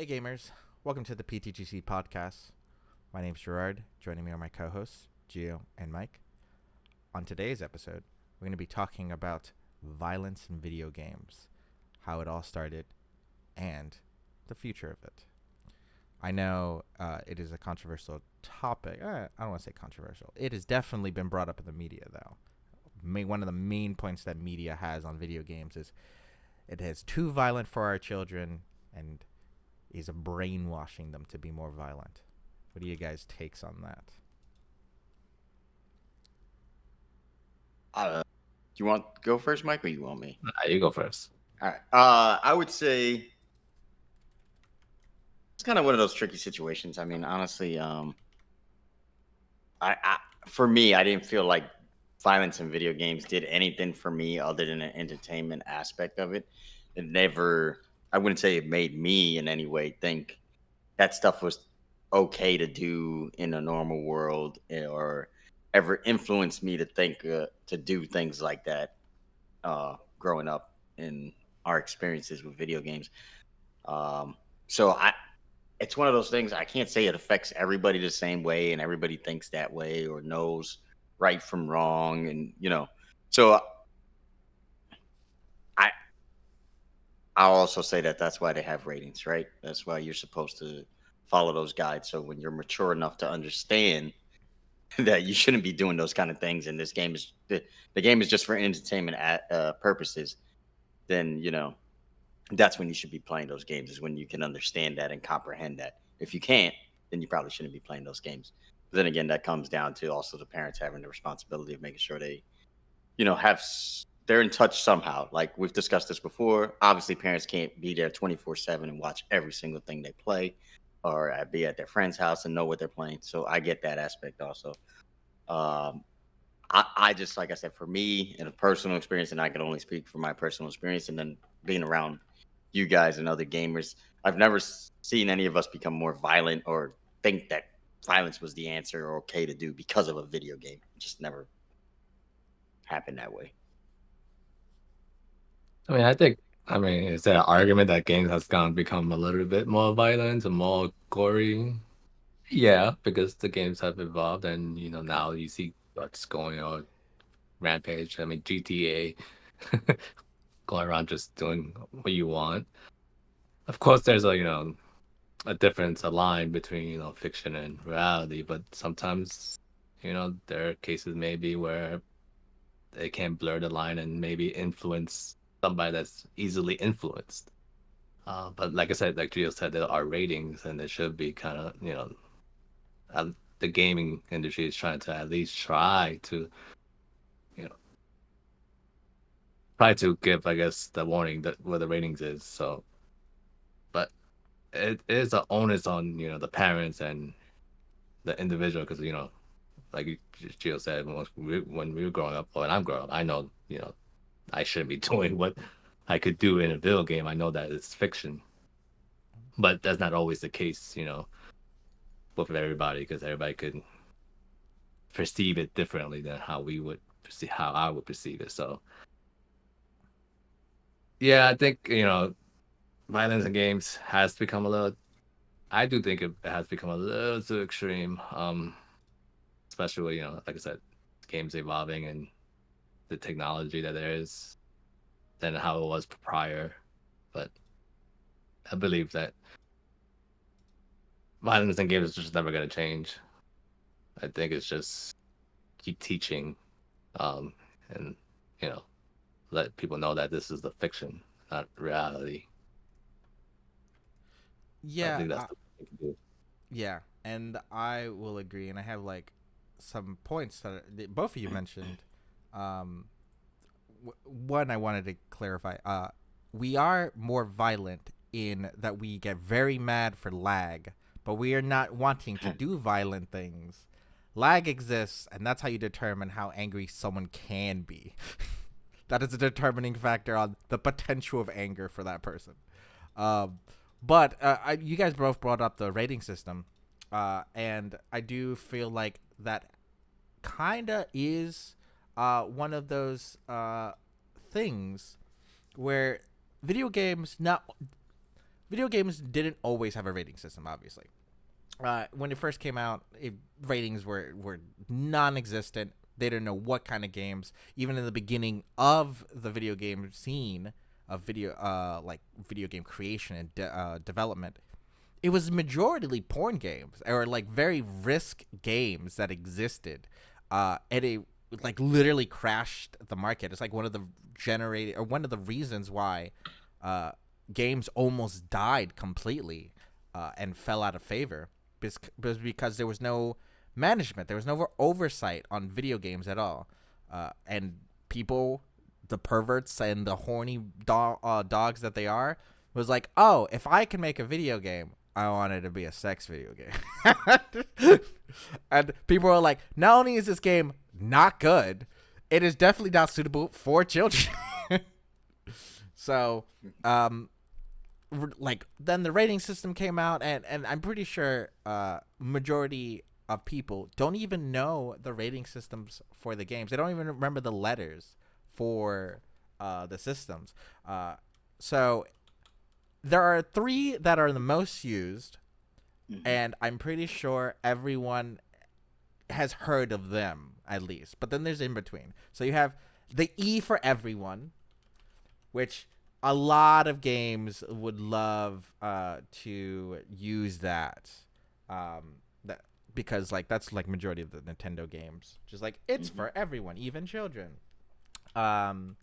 Hey gamers, welcome to the PTGC podcast. My name's Gerard. Joining me are my co-hosts, Gio and Mike. On today's episode, we're going to be talking about violence in video games, how it all started, and the future of it. I know it is a controversial topic. I don't want to say controversial. It has definitely been brought up in the media, though. One of the main points that media has on video games is it is too violent for our children and is brainwashing them to be more violent. What are you guys' takes on that? Do you want to go first, Mike, or you want me? You go first. All right. I would say it's kind of one of those tricky situations. I mean, honestly, for me, I didn't feel like violence in video games did anything for me other than an entertainment aspect of it. It never, I wouldn't say it made me in any way think that stuff was okay to do in a normal world or ever influenced me to think to do things like that growing up in our experiences with video games. So it's one of those things. I can't say it affects everybody the same way and everybody thinks that way or knows right from wrong. And, so I'll also say that that's why they have ratings, right? That's why you're supposed to follow those guides. So when you're mature enough to understand that you shouldn't be doing those kind of things, and this game is the game is just for entertainment purposes, then that's when you should be playing those games. Is when you can understand that and comprehend that. If you can't, then you probably shouldn't be playing those games. But then again, that comes down to also the parents having the responsibility of making sure they, they're in touch somehow. Like we've discussed this before. Obviously, parents can't be there 24/7 and watch every single thing they play, or be at their friend's house and know what they're playing. So I get that aspect also. I just, like I said, for me in a personal experience, and I can only speak for my personal experience, and then being around you guys and other gamers, I've never seen any of us become more violent or think that violence was the answer or okay to do because of a video game. It just never happened that way. I mean, is there an argument that games has become a little bit more violent and more gory? Yeah, because the games have evolved, and now you see what's going on. Rampage. I mean, GTA, going around just doing what you want. Of course, there's a difference, a line between fiction and reality, but sometimes there are cases maybe where they can blur the line and maybe influence somebody that's easily influenced. But like I said, like Gio said, there are ratings, and it should be kind of the gaming industry is trying to at least try to give, I guess, the warning that where the ratings is. So, but it is an onus on the parents and the individual, because like Gio said, when we were growing up, when I'm growing up, I know I shouldn't be doing what I could do in a video game. I know that it's fiction, but that's not always the case, with everybody, because everybody could perceive it differently than how I would perceive it. So, yeah, I think violence in games has become a little. I do think it has become a little too extreme. Especially like I said, games evolving and the technology that there is than how it was prior. But I believe that violence in games is just never going to change. I think it's just keep teaching, and let people know that this is the fiction, not reality. I Yeah, think that's the thing to do. yeah, and I will agree. And I have like some points that both of you mentioned. One I wanted to clarify. We are more violent in that we get very mad for lag, but we are not wanting to do violent things. Lag exists, and that's how you determine how angry someone can be. That is a determining factor on the potential of anger for that person. But you guys both brought up the rating system, and I do feel like that kind of is one of those things where video games not video games didn't always have a rating system, obviously. When it first came out, ratings were non-existent. They didn't know what kind of games. Even in the beginning of the video game scene of video game creation and development, it was majority porn games or like very risk games that existed, and it like literally crashed the market. It's like one of the reasons why games almost died completely and fell out of favor, because there was no management, there was no oversight on video games at all, and people, the perverts and the horny dogs that they are, was like, oh, if I can make a video game, I want it to be a sex video game. And people are like, not only is this game not good, it is definitely not suitable for children. So, like, then the rating system came out, and I'm pretty sure majority of people don't even know the rating systems for the games. They don't even remember the letters for the systems. So there are 3 that are the most used, and I'm pretty sure everyone has heard of them at least. But then there's in between. So you have the E for everyone, which a lot of games would love to use that. Because like that's like majority of the Nintendo games, just like it's for everyone, even children. Then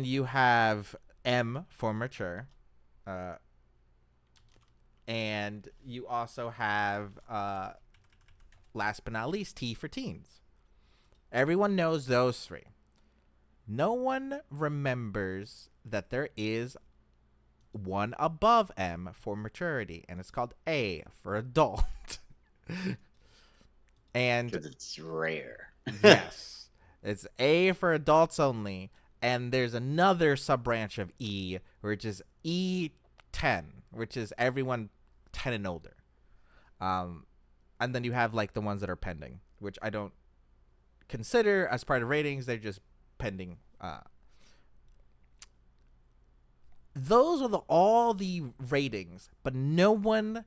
you have M for mature, and you also have last but not least T for teens. Everyone knows those 3. No one remembers that there is one above M for maturity, and it's called A for adult. And because it's rare. Yes, it's A for adults only, and there's another sub branch of E, which is E10, which is everyone 10 and older. And then you have like the ones that are pending, which I don't consider as part of ratings. They're just pending. Those are all the ratings, but no one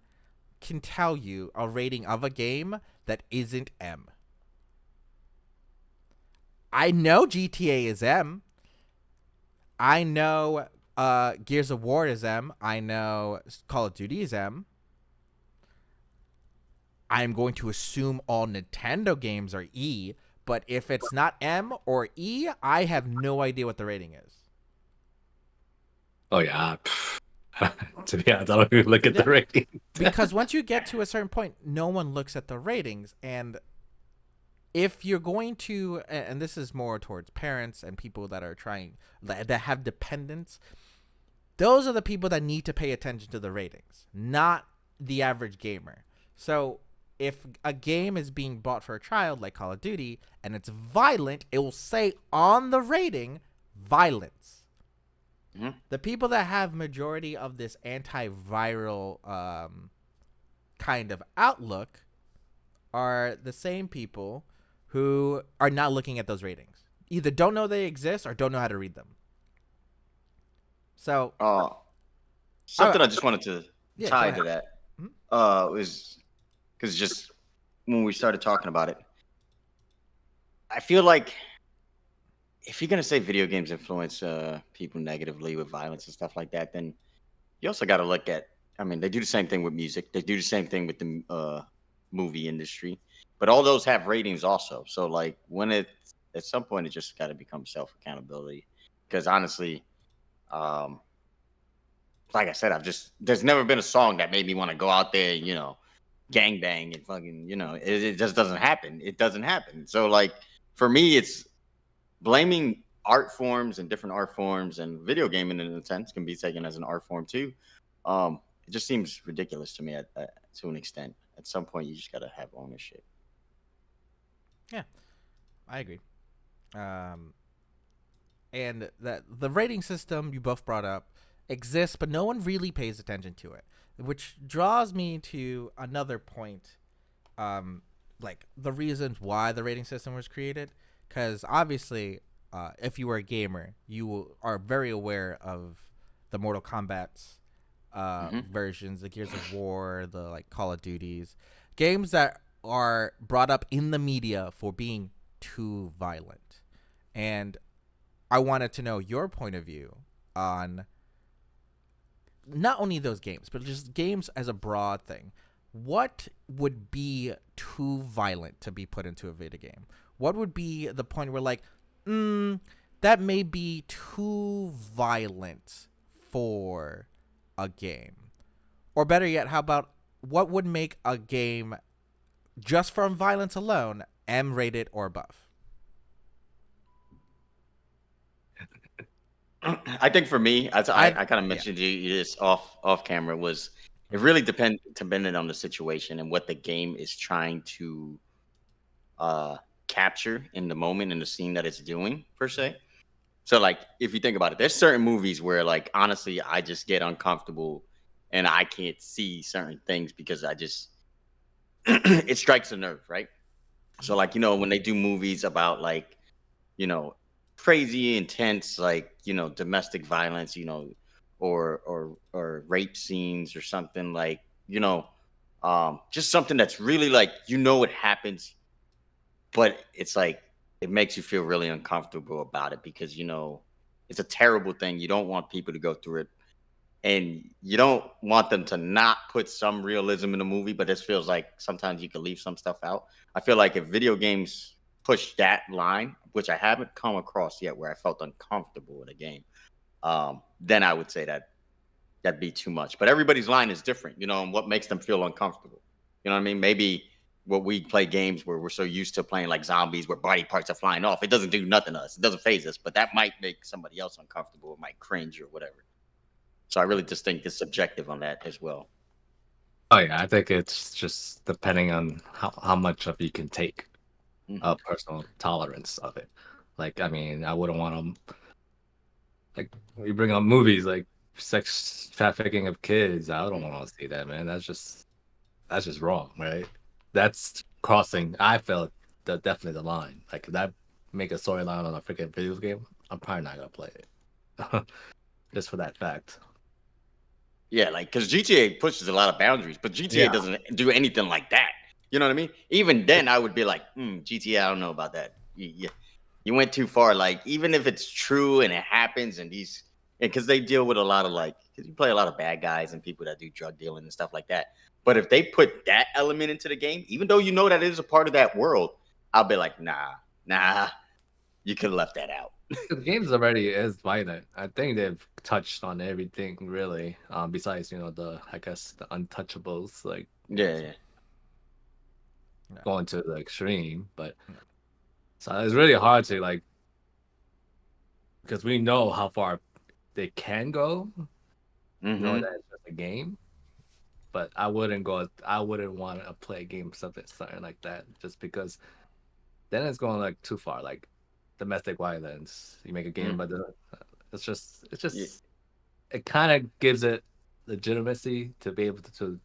can tell you a rating of a game that isn't M. I know GTA is M. I know Gears of War is M. I know Call of Duty is M. I'm going to assume all Nintendo games are E, but if it's not M or E, I have no idea what the rating is. Oh yeah. To be honest, I don't even look at the rating. Because once you get to a certain point, no one looks at the ratings. And if you're going to, and this is more towards parents and people that are trying, that have dependents, those are the people that need to pay attention to the ratings, not the average gamer. So if a game is being bought for a child, like Call of Duty, and it's violent, it will say on the rating, violence. The people that have majority of this antiviral kind of outlook are the same people who are not looking at those ratings. Either don't know they exist or don't know how to read them. So, something I just wanted to tie to that was because just when we started talking about it, I feel like if you're going to say video games influence people negatively with violence and stuff like that, then you also got to look at, I mean, they do the same thing with music. They do the same thing with the movie industry. But all those have ratings also. So, like, at some point, it just got to become self-accountability. Because, honestly, like I said, there's never been a song that made me want to go out there, gangbang and fucking, it just doesn't happen. It doesn't happen. So, like, for me, it's blaming art forms and different art forms, and video gaming in a sense can be taken as an art form too. It just seems ridiculous to me to an extent. At some point, you just got to have ownership. Yeah, I agree. And that the rating system you both brought up exists, but no one really pays attention to it, which draws me to another point, like the reasons why the rating system was created. Because obviously, if you were a gamer, you are very aware of the Mortal Kombat's versions, the Gears of War, the like Call of Duties, games that are brought up in the media for being too violent. And I wanted to know your point of view on not only those games, but just games as a broad thing. What would be too violent to be put into a video game? What would be the point where, like, that may be too violent for a game? Or better yet, how about what would make a game, just from violence alone, M-rated or above? I think for me, as I kind of yeah. mentioned to you this off camera, was it really depended on the situation and what the game is trying to capture in the moment in the scene that it's doing per se. So like if you think about it, there's certain movies where like honestly I just get uncomfortable and I can't see certain things because I just it strikes a nerve, right? So like when they do movies about like you know crazy intense like domestic violence, or rape scenes or something like just something that's really like it happens, but it's like it makes you feel really uncomfortable about it because it's a terrible thing. You don't want people to go through it, and you don't want them to not put some realism in the movie, but this feels like sometimes you can leave some stuff out. I feel like if video games push that line, which I haven't come across yet where I felt uncomfortable in a game, then I would say that'd be too much. But everybody's line is different, and what makes them feel uncomfortable. You know what I mean? Maybe what we play games where we're so used to playing like zombies where body parts are flying off, it doesn't do nothing to us. It doesn't phase us, but that might make somebody else uncomfortable. It might cringe or whatever. So I really just think it's subjective on that as well. Oh yeah, I think it's just depending on how much of you can take, personal tolerance of it. Like, I mean, I wouldn't want to, like, you bring up movies like sex trafficking of kids. I don't want to see that, man. That's just wrong, right? That's crossing. I felt definitely the line. Like, if that make a storyline on a freaking video game, I'm probably not gonna play it, just for that fact. Yeah, like because GTA pushes a lot of boundaries, but GTA doesn't do anything like that. You know what I mean? Even then, I would be like, GTA, I don't know about that. You went too far. Like, even if it's true and it happens, and because they deal with a lot of because you play a lot of bad guys and people that do drug dealing and stuff like that. But if they put that element into the game, even though that is a part of that world, I'll be like, nah, you could have left that out. The game's already is violent. I think they've touched on everything really. Besides, the untouchables, like Yeah. going to the extreme. But so it's really hard to like, because we know how far they can go. Knowing that it's just a game. But I wouldn't want to play a game something like that, just because then it's going like too far, like domestic violence. You make a game, but it's just it kind of gives it legitimacy to be able to.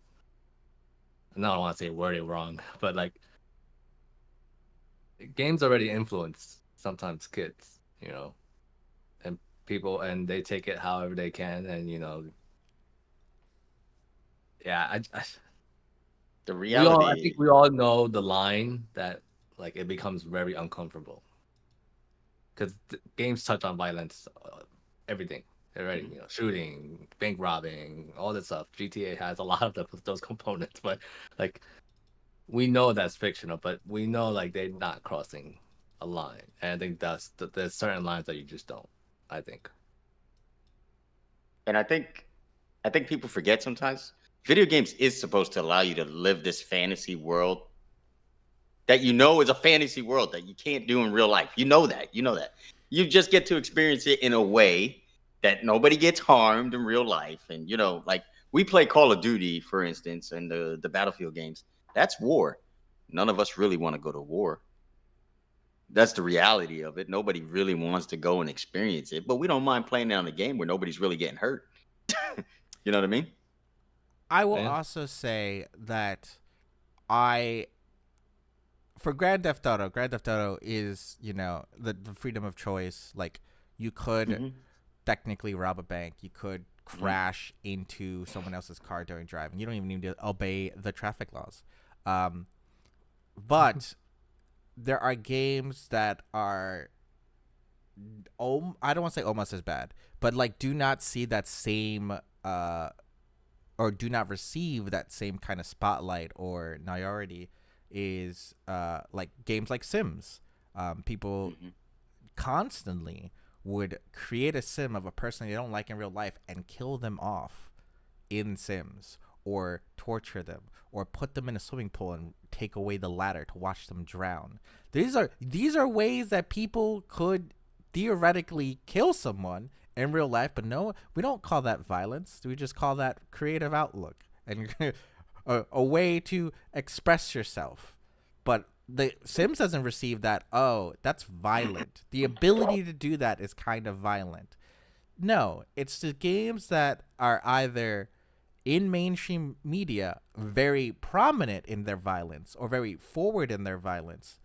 I don't want to say wording wrong, but like games already influence sometimes kids, and people, and they take it however they can, and yeah, the reality. I think we all know the line that like it becomes very uncomfortable because games touch on violence, everything already. Shooting, bank robbing, all this stuff. GTA has a lot of those components, but like we know that's fictional, but we know like they're not crossing a line, and I think there's certain lines that you just don't. I think, and I think people forget sometimes. Video games is supposed to allow you to live this fantasy world that is a fantasy world that you can't do in real life. You know that. You just get to experience it in a way that nobody gets harmed in real life. And like we play Call of Duty, for instance, and the Battlefield games. That's war. None of us really want to go to war. That's the reality of it. Nobody really wants to go and experience it, but we don't mind playing down a game where nobody's really getting hurt. You know what I mean? I will also say that for Grand Theft Auto is, the freedom of choice. Like, you could technically rob a bank. You could crash into someone else's car during driving. You don't even need to obey the traffic laws. But there are games that are, I don't want to say almost as bad, but like do not see that same or do not receive that same kind of spotlight or notoriety is like games like Sims. People constantly would create a sim of a person they don't like in real life and kill them off in Sims, or torture them, or put them in a swimming pool and take away the ladder to watch them drown. These are ways that people could theoretically kill someone in real life, but no, we don't call that violence. We just call that creative outlook and a way to express yourself. But the Sims doesn't receive that. Oh, that's violent. The ability to do that is kind of violent. No, it's the games that are either in mainstream media very prominent in their violence or very forward in their violence,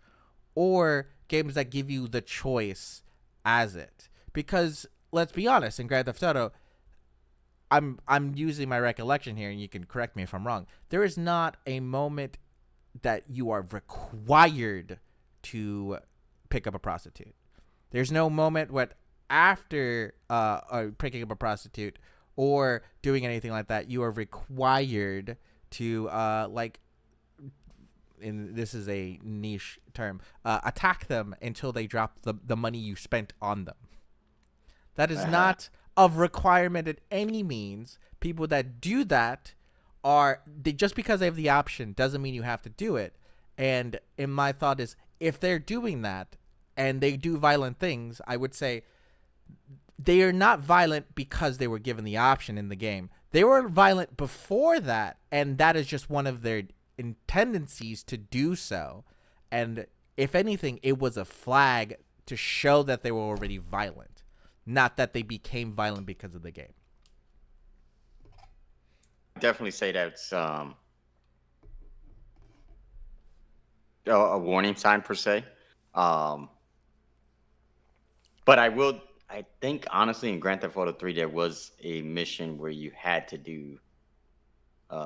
or games that give you the choice as it. Because let's be honest, in Grand Theft Auto, I'm using my recollection here, and you can correct me if I'm wrong. There is not a moment that you are required to pick up a prostitute. There's no moment what after picking up a prostitute or doing anything like that, you are required to like, and this is a niche term, attack them until they drop the money you spent on them. That is not of requirement at any means. People that do that just because they have the option doesn't mean you have to do it. And in my thought is, if they're doing that and they do violent things, I would say they are not violent because they were given the option in the game. They were violent before that, and that is just one of their tendencies to do so. And if anything, it was a flag to show that they were already violent, not that they became violent because of the game. Definitely say that's a warning sign per se. But I think honestly in Grand Theft Auto 3 there was a mission where you had to do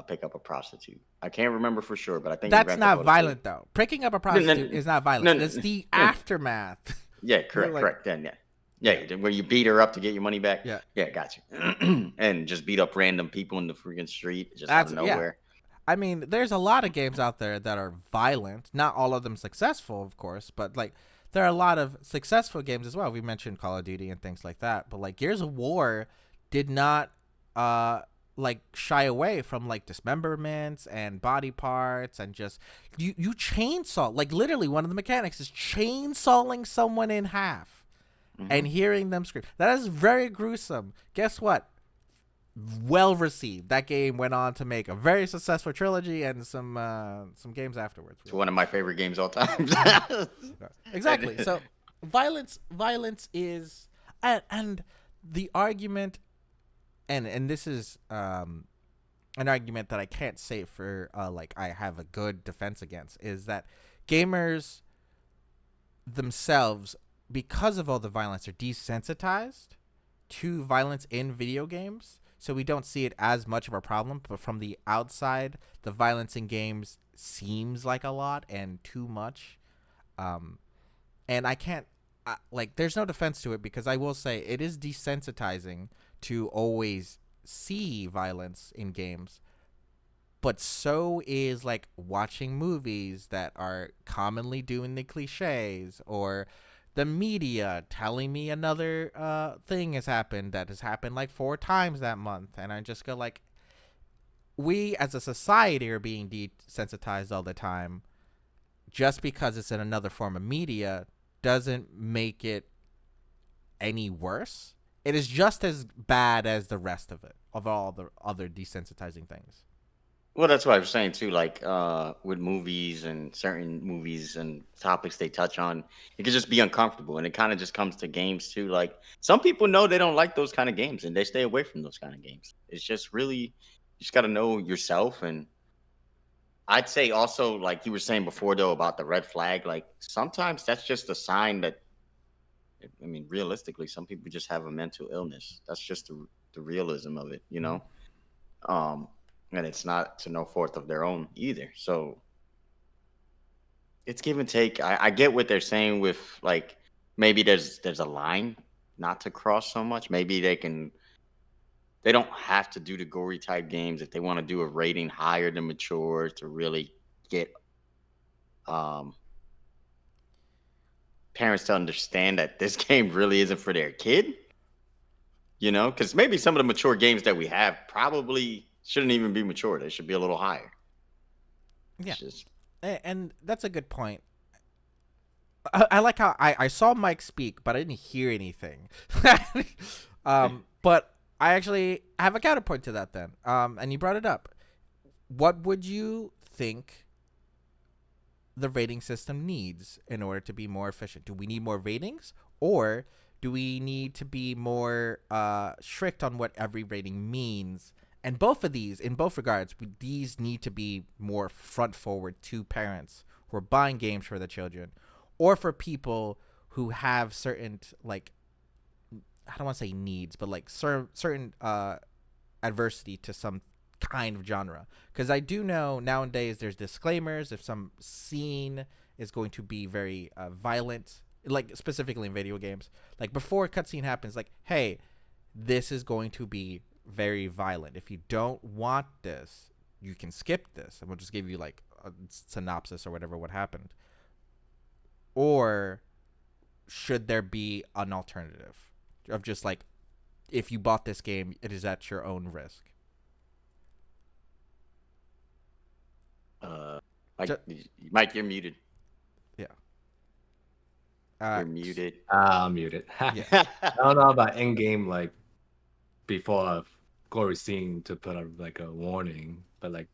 pick up a prostitute. I can't remember for sure, but I think that's not violent though. Picking up a prostitute is not violent. It's the aftermath. Yeah, correct. Then yeah, where you beat her up to get your money back. Yeah, got you. And just beat up random people in the freaking street just out of nowhere. I mean, there's a lot of games out there that are violent. Not all of them successful, of course, but like there are a lot of successful games as well. We mentioned Call of Duty and things like that, but like Gears of War did not like shy away from like dismemberments and body parts and just you chainsaw, like literally one of the mechanics is chainsawing someone in half. And hearing them scream. That is very gruesome. Guess what? Well received. That game went on to make a very successful trilogy and some games afterwards. It's one of my favorite games all time. Exactly. So violence is, and the argument, and this is an argument that I can't say for like I have a good defense against, is that gamers themselves, because of all the violence, are desensitized to violence in video games, so we don't see it as much of a problem. But from the outside, the violence in games seems like a lot and too much. And I can't, like, there's no defense to it, because I will say it is desensitizing to always see violence in games. But so is, like, watching movies that are commonly doing the cliches, or the media telling me another thing has happened that has happened like 4 times that month. And I just go like, we as a society are being desensitized all the time. Just because it's in another form of media doesn't make it any worse. It is just as bad as the rest of it, of all the other desensitizing things. Well, that's what I was saying too. Like with movies and certain movies and topics they touch on, it can just be uncomfortable, and it kind of just comes to games too. Like some people know they don't like those kind of games, and they stay away from those kind of games. It's just really, you just got to know yourself. And I'd say also, like you were saying before though about the red flag, like sometimes that's just a sign that, I mean, realistically, some people just have a mental illness. That's just the the realism of it, you know. And it's not to no fault of their own either. So it's give and take. I get what they're saying with like maybe there's a line not to cross so much. Maybe they don't have to do the gory type games if they want to do a rating higher than mature to really get um parents to understand that this game really isn't for their kid, you know, because maybe some of the mature games that we have probably shouldn't even be mature. They should be a little higher. Yeah, It's just and that's a good point. I like how I saw Mike speak, but I didn't hear anything. But I actually have a counterpoint to that then. And you brought it up. What would you think the rating system needs in order to be more efficient? Do we need more ratings, or do we need to be more strict on what every rating means? And both of these, in both regards, these need to be more front forward to parents who are buying games for the children, or for people who have certain, like, I don't want to say needs, but like certain adversity to some kind of genre. Because I do know nowadays there's disclaimers if some scene is going to be very violent, like specifically in video games. Like before a cutscene happens, like, hey, this is going to be very violent. If you don't want this, you can skip this, and we'll just give you like a synopsis or whatever what happened. Or should there be an alternative of just like, if you bought this game, it is at your own risk? Mike, you're muted. Yeah. You're muted. I'm muted. Yeah. I don't know about in-game, like, before a gory scene to put up, like, a warning, but, like,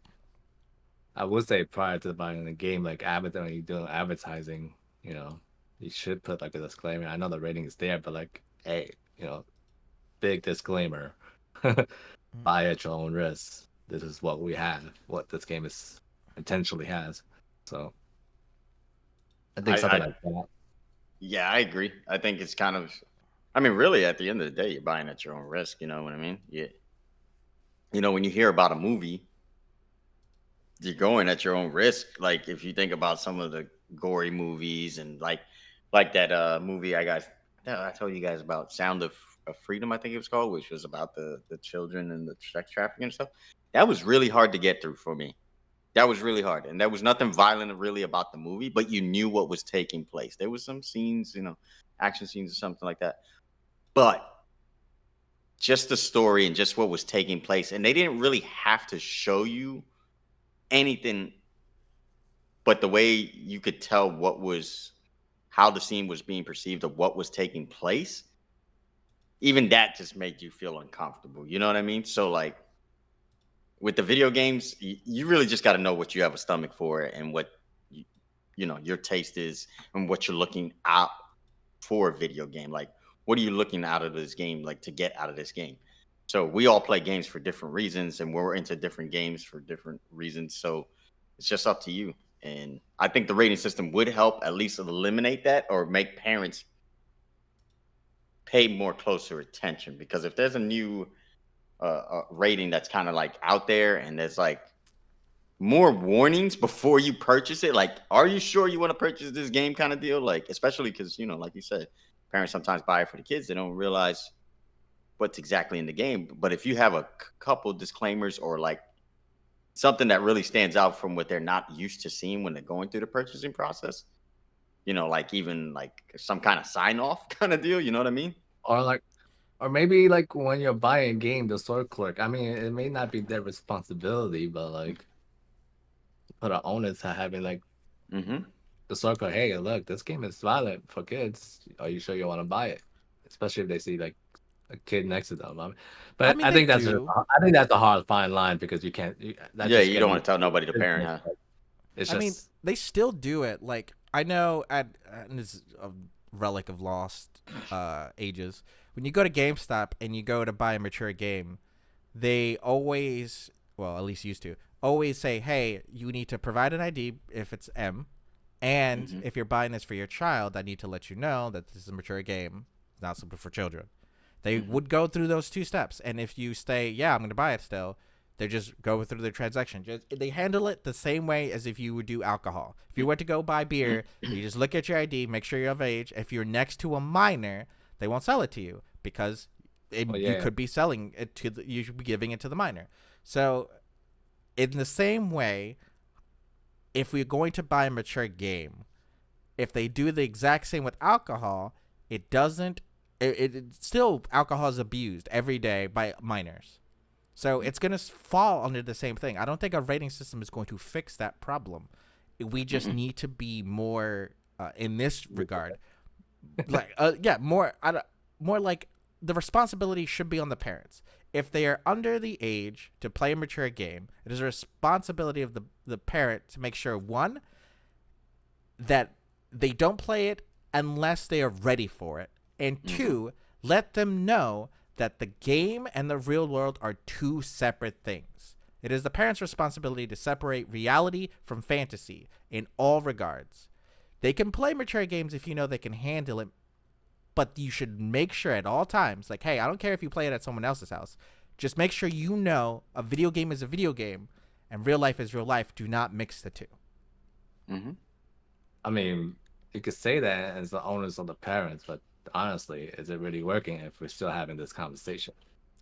I would say prior to buying the game, like, when you're doing advertising, you know, you should put, like, a disclaimer. I know the rating is there, but, like, hey, you know, big disclaimer. Buy at your own risk. This is what we have, what this game is potentially has. So I think something like that. Yeah, I agree. I think it's kind of, I mean, really, at the end of the day, you're buying at your own risk. You know what I mean? Yeah. You know, when you hear about a movie, you're going at your own risk. Like if you think about some of the gory movies and like that movie I told you guys about, Sound of Freedom, I think it was called, which was about the children and the sex trafficking and stuff. That was really hard to get through for me. That was really hard. And there was nothing violent really about the movie, but you knew what was taking place. There was some scenes, you know, action scenes or something like that. But just the story and just what was taking place. And they didn't really have to show you anything, but the way you could tell how the scene was being perceived of what was taking place, even that just made you feel uncomfortable. You know what I mean? So like with the video games, you really just got to know what you have a stomach for and what you know your taste is and what you're looking out for a video game. Like, what are you looking out of this game, like to get out of this game? So we all play games for different reasons, and we're into different games for different reasons. So it's just up to you. And I think the rating system would help at least eliminate that or make parents pay more closer attention. Because if there's a new rating that's kind of like out there and there's like more warnings before you purchase it, like, are you sure you want to purchase this game kind of deal? Like, especially because, you know, like you said, parents sometimes buy it for the kids. They don't realize what's exactly in the game. But if you have a couple disclaimers or like something that really stands out from what they're not used to seeing when they're going through the purchasing process, you know, like even like some kind of sign off kind of deal, you know what I mean? Or maybe like when you're buying a game, the store clerk, I mean, it may not be their responsibility, but like put an onus to having like the store clerk, hey, look, this game is violent for kids. Are you sure you want to buy it? Especially if they see like a kid next to them. But I think that's a hard fine line because you can't. You don't want to tell nobody, the parent. Huh? I mean, they still do it. Like I know and this is a relic of lost ages. When you go to GameStop and you go to buy a mature game, they always, well, at least used to, always say, hey, you need to provide an ID if it's M. And if you're buying this for your child, I need to let you know that this is a mature game. It's not something for children. They would go through those 2 steps. And if you say, yeah, I'm going to buy it still, they just go through the transaction. They handle it the same way as if you would do alcohol. If you went to go buy beer, you just look at your ID, make sure you're of age. If you're next to a minor, they won't sell it to you because you could be selling it you should be giving it to the minor. So in the same way, if we're going to buy a mature game, if they do the exact same with alcohol, it doesn't. It still, alcohol is abused every day by minors. So it's going to fall under the same thing. I don't think a rating system is going to fix that problem. We just need to be more in this regard. More like the responsibility should be on the parents. If they are under the age to play a mature game, it is a responsibility of the parent to make sure, one, that they don't play it unless they are ready for it. And 2, let them know that the game and the real world are 2 separate things. It is the parents' responsibility to separate reality from fantasy in all regards. They can play mature games if you know they can handle it, but you should make sure at all times, like, hey, I don't care if you play it at someone else's house. Just make sure you know a video game is a video game and real life is real life. Do not mix the 2. I mean, you could say that as the onus of the parents, but honestly, is it really working if we're still having this conversation?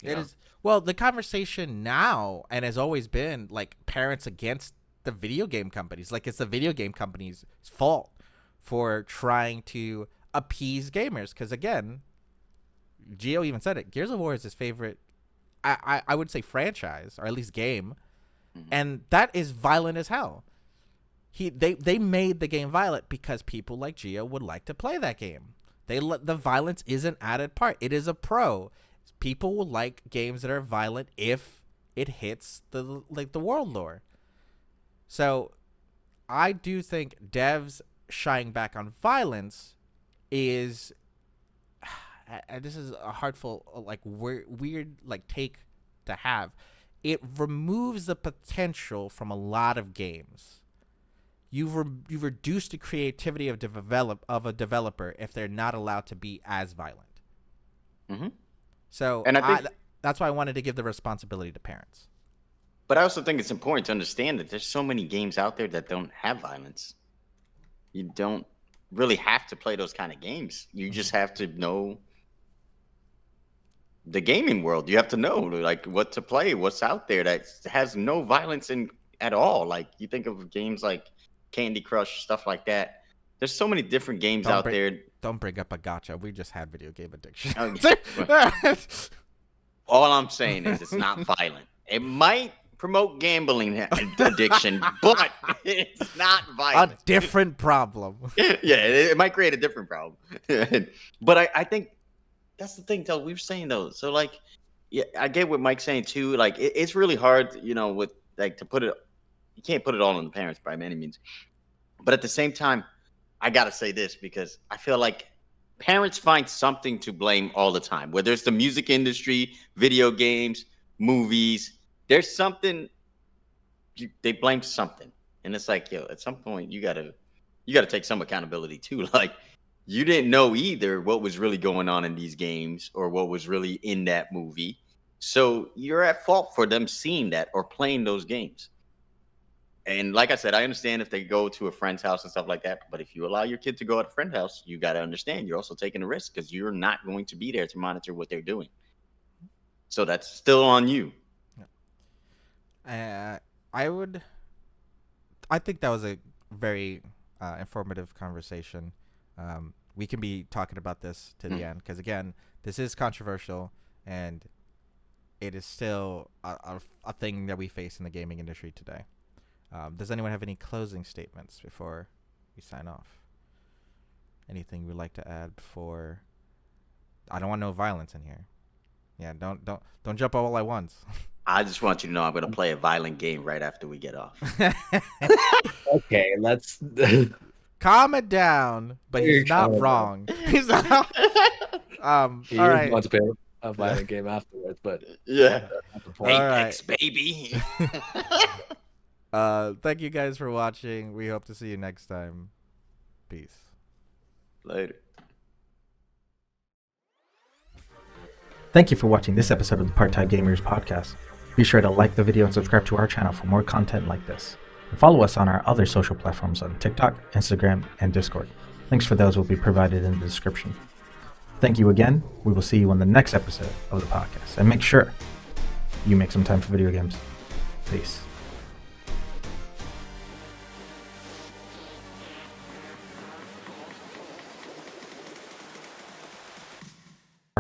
It is. Well, the conversation now and has always been like parents against the video game companies. Like, it's the video game companies' fault for trying to appease gamers. Because again, Gio even said it. Gears of War is his favorite, I would say, franchise, or at least game, and that is violent as hell. They made the game violent because people like Gio would like to play that game. The violence is an added part. It is a pro. People will like games that are violent if it hits the world lore. So I do think devs shying back on violence is, and this is a hardful, weird take to have. It removes the potential from a lot of games. You've reduced the creativity of a developer if they're not allowed to be as violent. So, and I think that's why I wanted to give the responsibility to parents. But I also think it's important to understand that there's so many games out there that don't have violence. You don't really have to play those kind of games. You just have to know the gaming world. You have to know what to play, what's out there that has no violence at all. Like, you think of games like Candy Crush, stuff like that. There's so many different games out there. Don't bring up a gacha. We just had video game addiction. All I'm saying is it's not violent. It might promote gambling addiction, but it's not violent. A different problem. Yeah, it might create a different problem. But I think that's the thing, we were saying though. So I get what Mike's saying too. It's really hard, with to put it. You can't put it all on the parents by any means. But at the same time, I got to say this because I feel like parents find something to blame all the time, whether it's the music industry, video games, movies. There's something they blame something. And it's at some point you got to take some accountability too. You didn't know either what was really going on in these games or what was really in that movie. So you're at fault for them seeing that or playing those games. And like I said, I understand if they go to a friend's house and stuff like that. But if you allow your kid to go at a friend's house, you got to understand you're also taking a risk because you're not going to be there to monitor what they're doing. So that's still on you. I think that was a very informative conversation. We can be talking about this to the end because, again, this is controversial and it is still a thing that we face in the gaming industry today. Does anyone have any closing statements before we sign off? Anything you'd like to add before? I don't want no violence in here. Yeah, don't jump all at once. I just want you to know I'm going to play a violent game right after we get off. Okay, let's calm it down. But he's not wrong. He's not. All right. Want to play a violent game afterwards, but yeah. Apex, baby. Thank you guys for watching. We hope to see you next time. Peace. Later. Thank you for watching this episode of the Part-Time Gamers podcast. Be sure to like the video and subscribe to our channel for more content like this. And follow us on our other social platforms on TikTok, Instagram, and Discord. Links for those will be provided in the description. Thank you again. We will see you on the next episode of the podcast. And make sure you make some time for video games. Peace.